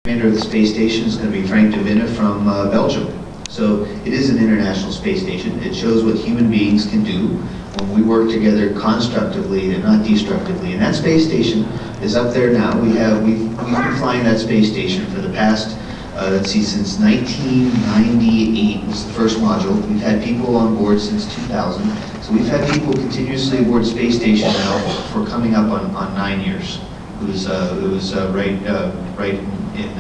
Commander of the space station is going to be Frank De Winne from Belgium. So it is an international space station. It shows what human beings can do when we work together constructively and not destructively. And that space station is up there now. We've been flying that space station for the past, let's see, since 1998 was the first module. We've had people on board since 2000. So we've had people continuously aboard space station now for coming up on 9 years. It was right in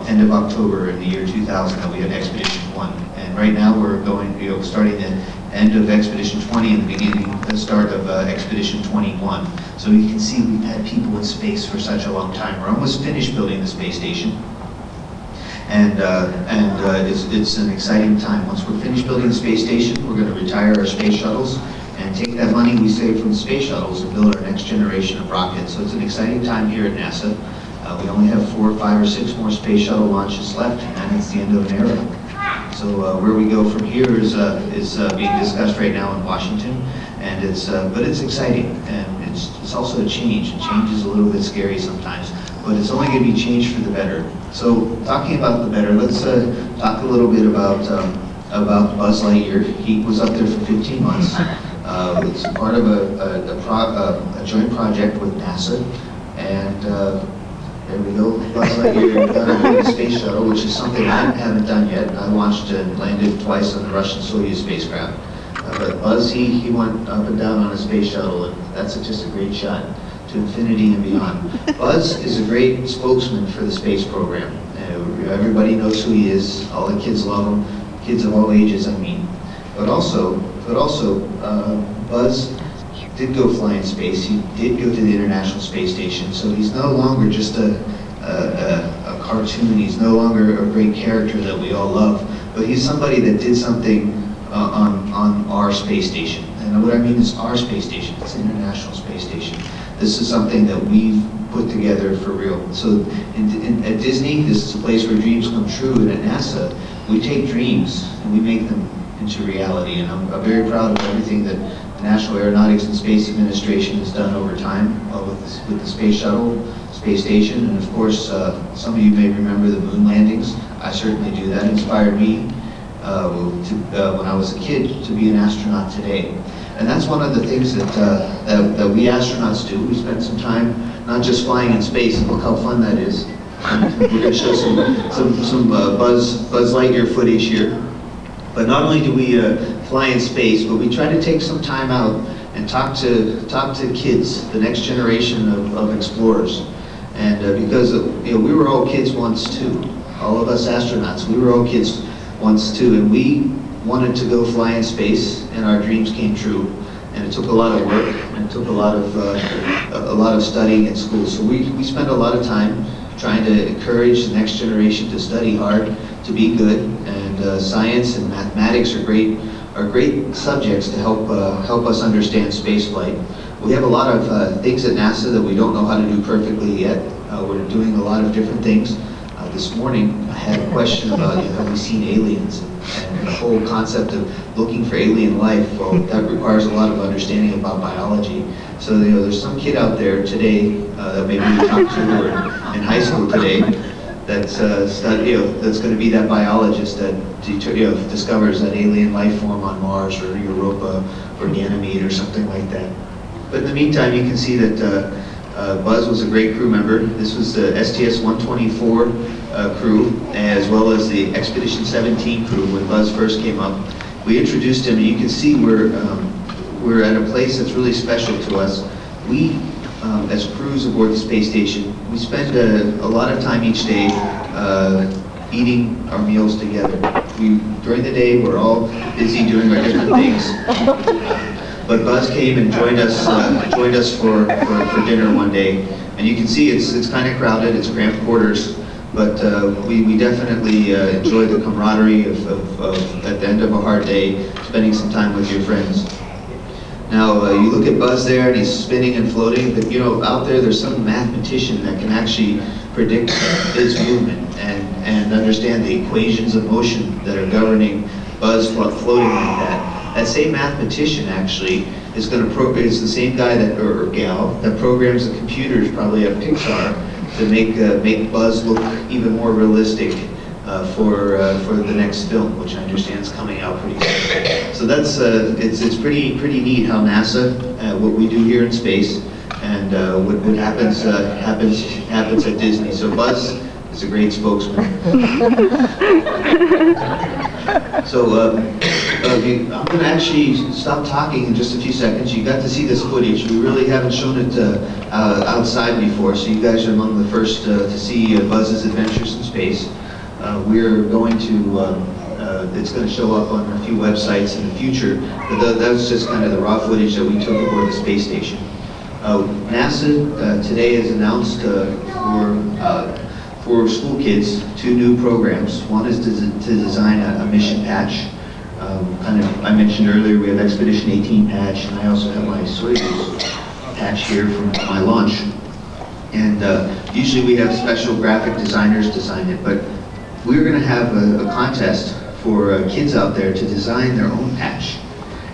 end of October in the year 2000 that we had Expedition 1. And right now we're going, starting the end of Expedition 20 and the start of Expedition 21. So you can see we've had people in space for such a long time. We're almost finished building the space station. And it's an exciting time. Once we're finished building the space station, we're going to retire our space shuttles and take that money we save from the space shuttles and build our next generation of rockets. So it's an exciting time here at NASA. We only have 4, 5, or 6 more space shuttle launches left, and it's the end of an era. So where we go from here is being discussed right now in Washington, and but it's exciting, and it's also a change. And change is a little bit scary sometimes, but it's only going to be change for the better. So talking about the better, let's talk a little bit about Buzz Lightyear. He was up there for 15 months. It's part of a joint project with NASA, and there we go. Buzz Lightyear got on the space shuttle, which is something I haven't done yet. I launched and landed twice on the Russian Soyuz spacecraft. But Buzz, he went up and down on a space shuttle, and that's just a great shot to infinity and beyond. Buzz is a great spokesman for the space program. Everybody knows who he is. All the kids love him. Kids of all ages, I mean. But also, Buzz did go fly in space. He did go to the International Space Station. So he's no longer just a cartoon. He's no longer a great character that we all love. But he's somebody that did something on our space station. And what I mean is our space station. It's the International Space Station. This is something that we've put together for real. So at Disney, this is a place where dreams come true. And at NASA, we take dreams and we make them into reality. And I'm very proud of everything that the National Aeronautics and Space Administration has done over time with the Space Shuttle, Space Station, and of course, some of you may remember the moon landings. I certainly do. That inspired me when I was a kid to be an astronaut today. And that's one of the things that we astronauts do. We spend some time not just flying in space, and look how fun that is. We're going to show some Buzz Lightyear footage here. But not only do we fly in space, but we try to take some time out and talk to kids, the next generation of explorers. And because we were all kids once too. All of us astronauts, we were all kids once too, and we wanted to go fly in space, and our dreams came true. And it took a lot of work, and it took a lot of studying at school. So we spent a lot of time trying to encourage the next generation to study hard, to be good, and science and mathematics are great subjects to help us understand spaceflight. We have a lot of things at NASA that we don't know how to do perfectly yet. We're doing a lot of different things. This morning, I had a question about have we seen aliens, and the whole concept of looking for alien life. Well, that requires a lot of understanding about biology. So there's some kid out there today that maybe we talked to or in high school today that's that's going to be that biologist that discovers that alien life form on Mars or Europa or Ganymede or something like that. But in the meantime, you can see that Buzz was a great crew member. This was the STS-124 crew, as well as the Expedition 17 crew when Buzz first came up. We introduced him, and you can see we're at a place that's really special to us. We, as crews aboard the space station, we spend a lot of time each day eating our meals together. During the day, we're all busy doing our different things. But Buzz came and joined us for dinner one day, and you can see it's kind of crowded. It's cramped quarters, but we definitely enjoy the camaraderie of at the end of a hard day, spending some time with your friends. Now you look at Buzz there, and he's spinning and floating. But out there's some mathematician that can actually predict his movement and understand the equations of motion that are governing Buzz floating like that. That same mathematician actually is the same guy or gal that programs the computers probably at Pixar make Buzz look even more realistic for the next film, which I understand is coming out pretty soon. So that's it's pretty neat how NASA, what we do here in space, and what happens at Disney. So Buzz is a great spokesman. So I'm going to actually stop talking in just a few seconds. You got to see this footage. We really haven't shown it outside before, so you guys are among the first to see Buzz's adventures in space. We're going to, it's going to show up on a few websites in the future, but that was just kind of the raw footage that we took aboard the space station. NASA today has announced for school kids 2 new programs. One is to design a mission patch. I mentioned earlier we have Expedition 18 patch, and I also have my Soyuz patch here from my launch. And usually we have special graphic designers design it, but we're going to have a contest for kids out there to design their own patch.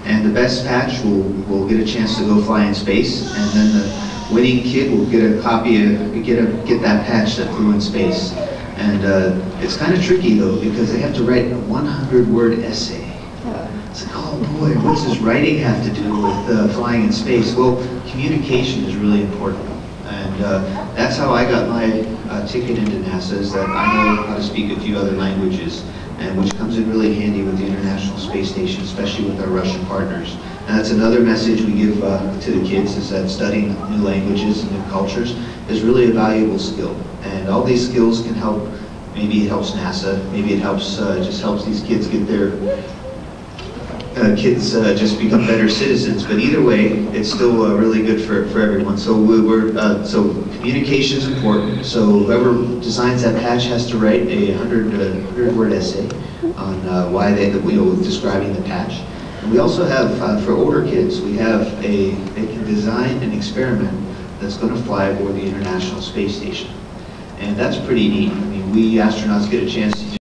And the best patch will get a chance to go fly in space, and then the winning kid will get a copy of, get that patch that flew in space. And it's kind of tricky though, because they have to write a 100-word essay. It's like, oh boy, what's this writing have to do with flying in space? Well, communication is really important. And that's how I got my ticket into NASA, is that I know how to speak a few other languages, and which comes in really handy with the International Space Station, especially with our Russian partners. And that's another message we give to the kids, is that studying new languages and new cultures is really a valuable skill. And all these skills can help, maybe it helps NASA, maybe it helps, just helps these kids get their just become better citizens, but either way, it's still really good for everyone. So so communication is important. So whoever designs that patch has to write a 100-word essay on why they describing the patch. And we also have for older kids, they can design an experiment that's going to fly aboard the International Space Station, and that's pretty neat. I mean, we astronauts get a chance to